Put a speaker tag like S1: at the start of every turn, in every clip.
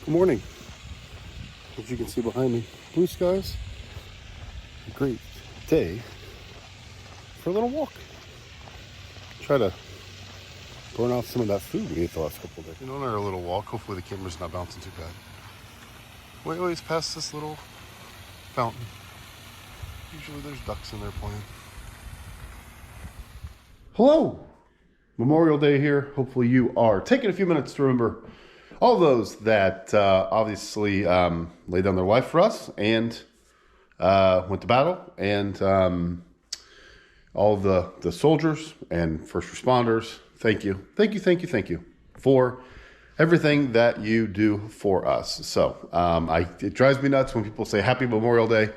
S1: Good morning. As you can see behind me, blue skies. A great day for a little walk. Try to burn off some of that food we ate the last couple of days. You know, on our little walk, hopefully the camera's not bouncing too bad. We always pass this little fountain. Usually there's ducks in there playing. Hello! Memorial Day here. Hopefully you are taking a few minutes to remember all those that obviously laid down their life for us and went to battle, and all of the soldiers and first responders. Thank you for everything that you do for us. So it drives me nuts when people say Happy Memorial Day.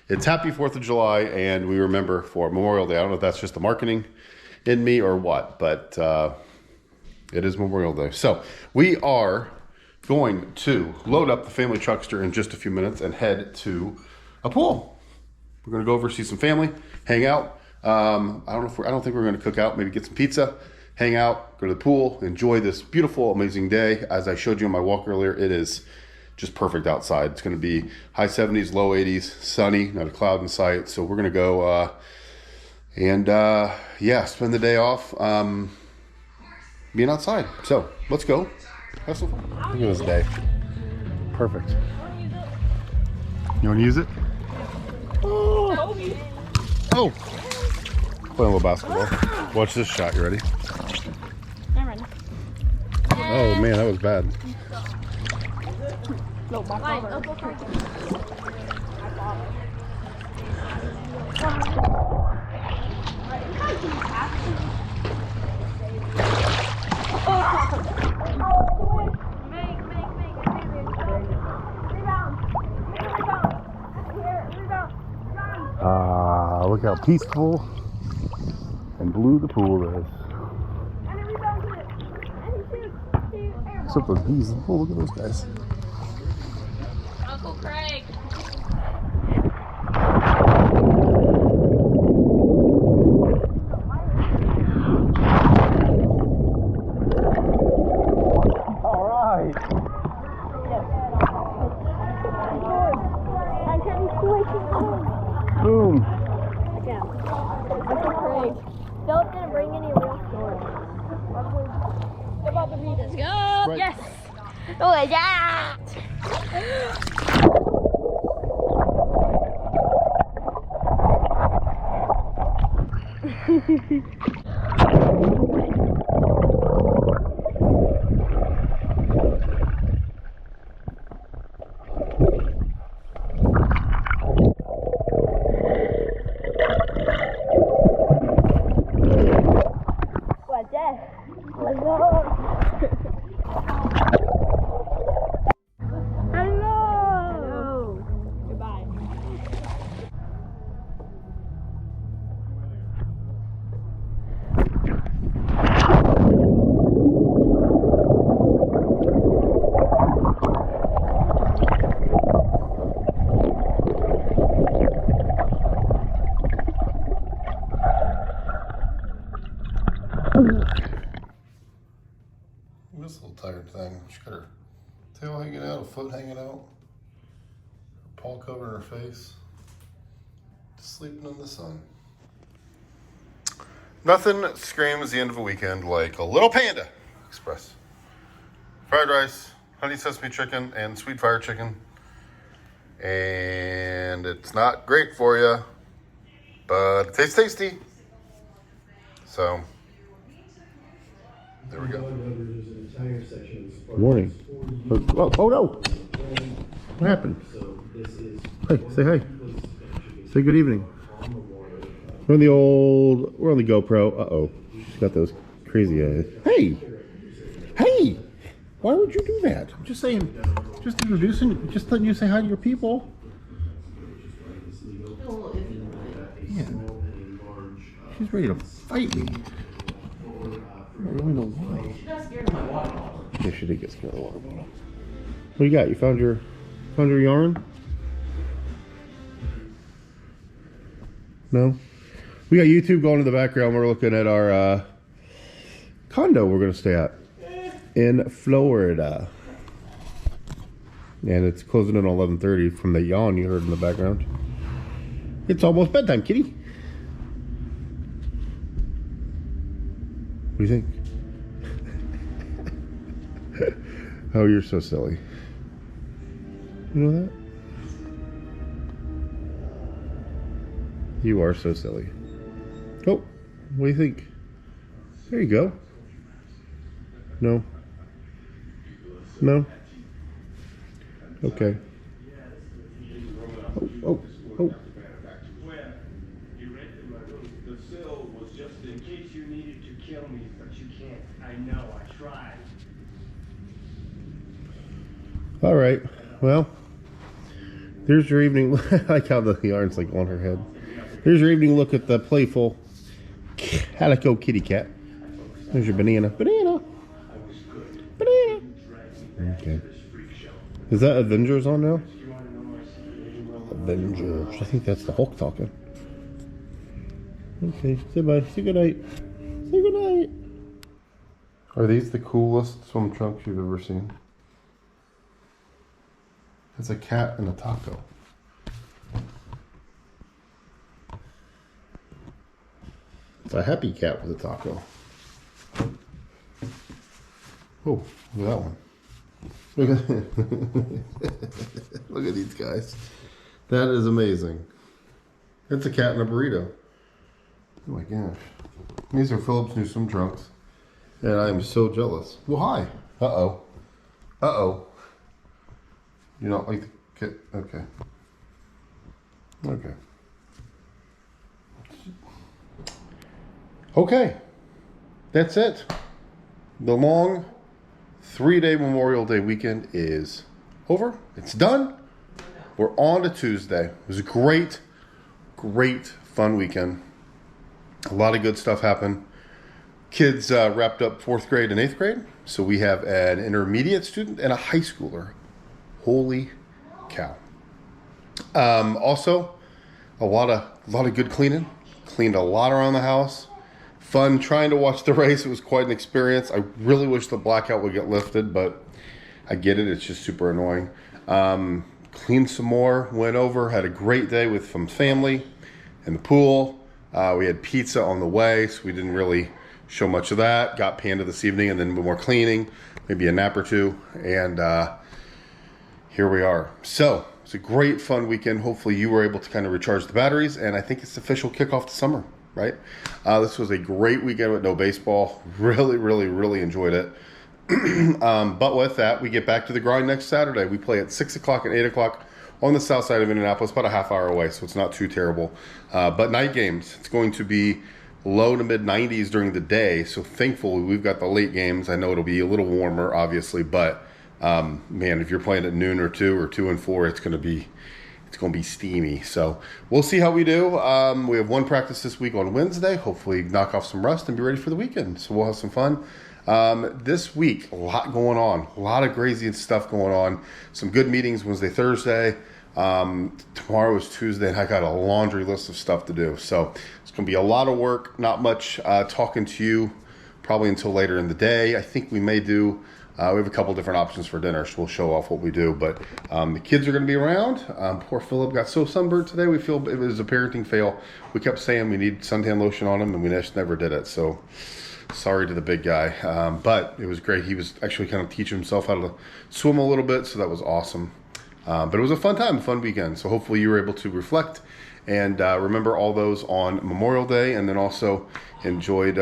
S1: It's Happy 4th of July, and we remember for Memorial Day. I don't know if that's just the marketing in me or what, but it is Memorial Day. So we are going to load up the family truckster in just a few minutes and head to a pool. We're going to go over, see some family, hang out. I don't think we're going to cook out. Maybe get some pizza, hang out, go to the pool, enjoy this beautiful, amazing day. As I showed you on my walk earlier, it is just perfect outside. It's going to be high 70s, low 80s, sunny, not a cloud in sight. So we're going to go spend the day off being outside. So let's go. Have some fun. Look at this day. Perfect. You want to use it? Oh! Play a little basketball. Watch this shot. You ready?
S2: I'm ready.
S1: Oh man, that was bad.
S2: No,
S1: Look how peaceful and blue the pool is. Except those bees. Oh, look at those guys.
S2: Uncle Craig.
S1: All right. Boom.
S2: Uncle Craig. Philip didn't bring any real swords. They're about to beat us. Go!
S1: Right.
S2: Yes! Oh, yeah! What's that? Let's go! Hello! Goodbye.
S1: This little tired thing. She's got her tail hanging out, a foot hanging out, her paw covering her face, just sleeping in the sun. Nothing screams the end of a weekend like a little Panda Express. Fried rice, honey sesame chicken, and sweet fire chicken. And it's not great for you, but it tastes tasty. So, there we go. Morning. Oh no! What happened? Hey, say hi. Say good evening. We're on the GoPro. Uh-oh. She's got those crazy eyes. Hey! Hey! Why would you do that? I'm just saying, just introducing, just letting you say hi to your people. Yeah. She's ready to fight me. I don't really know why.
S3: She got scared of my water bottle.
S1: Yeah, she did get scared of the water bottle. What do you got? You found your yarn? No? We got YouTube going in the background. We're looking at our condo we're going to stay at in Florida. And it's closing in 11:30 from the yawn you heard in the background. It's almost bedtime, kitty. What do you think? Oh, you're so silly. You know that? You are so silly. Oh, what do you think? There you go. No. No. Okay. Oh, oh, oh.
S3: You rented my room. The sill was just in case you needed to kill me, but you can't. I know, I tried.
S1: All right. Well, there's your evening. I like how the yarn's like on her head. There's your evening look at the playful calico kitty cat. There's your banana. Banana. Banana. Okay. Is that Avengers on now? Avengers. I think that's the Hulk talking. Okay. Say bye. Say goodnight. Say goodnight. Are these the coolest swim trunks you've ever seen? It's a cat and a taco. It's a happy cat with a taco. Oh, look at that one. Look at look at these guys. That is amazing. It's a cat and a burrito. Oh my gosh. These are Philip's new swim trunks. And I am so jealous. Well, hi. Uh-oh. Uh-oh. You don't like the kit? Okay. Okay. Okay. That's it. The long 3-day Memorial Day weekend is over. It's done. We're on to Tuesday. It was a great, great, fun weekend. A lot of good stuff happened. Kids wrapped up 4th grade and 8th grade. So we have an intermediate student and a high schooler. Holy cow. Also, a lot of good cleaning. Cleaned a lot around the house. Fun trying to watch the race. It was quite an experience. I really wish the blackout would get lifted, but I get it. It's just super annoying. Cleaned some more. Went over. Had a great day with some family in the pool. We had pizza on the way, so we didn't really show much of that. Got Panda this evening, and then more cleaning. Maybe a nap or two. And here we are. So it's a great, fun weekend. Hopefully you were able to kind of recharge the batteries, and I think it's the official kickoff to summer, right? This was a great weekend with no baseball. Really, really, really enjoyed it. But with that, we get back to the grind next Saturday. We play at 6 o'clock and 8 o'clock on the south side of Indianapolis, about a half hour away, so it's not too terrible. But night games, it's going to be low to mid 90s during the day, so thankfully we've got the late games. I know it'll be a little warmer, obviously, but man, if you're playing at noon or 2 or 2 and 4, it's going to be steamy. So we'll see how we do. We have one practice this week on Wednesday. Hopefully knock off some rust and be ready for the weekend. So we'll have some fun. This week, a lot going on. A lot of crazy stuff going on. Some good meetings Wednesday, Thursday. Tomorrow is Tuesday, and I got a laundry list of stuff to do. So it's going to be a lot of work. Not much talking to you probably until later in the day. I think we may do... we have a couple different options for dinner, so we'll show off what we do. But the kids are going to be around. Poor Philip got so sunburned today. We feel it was a parenting fail. We kept saying we need suntan lotion on him, and we just never did it. So sorry to the big guy. But it was great. He was actually kind of teaching himself how to swim a little bit, so that was awesome. But it was a fun time, a fun weekend. So hopefully you were able to reflect and remember all those on Memorial Day, and then also enjoyed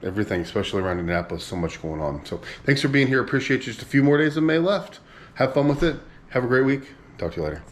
S1: everything, especially around Indianapolis. So much going on. So thanks for being here. Appreciate you. Just a few more days of May left. Have fun with it. Have a great week. Talk to you later.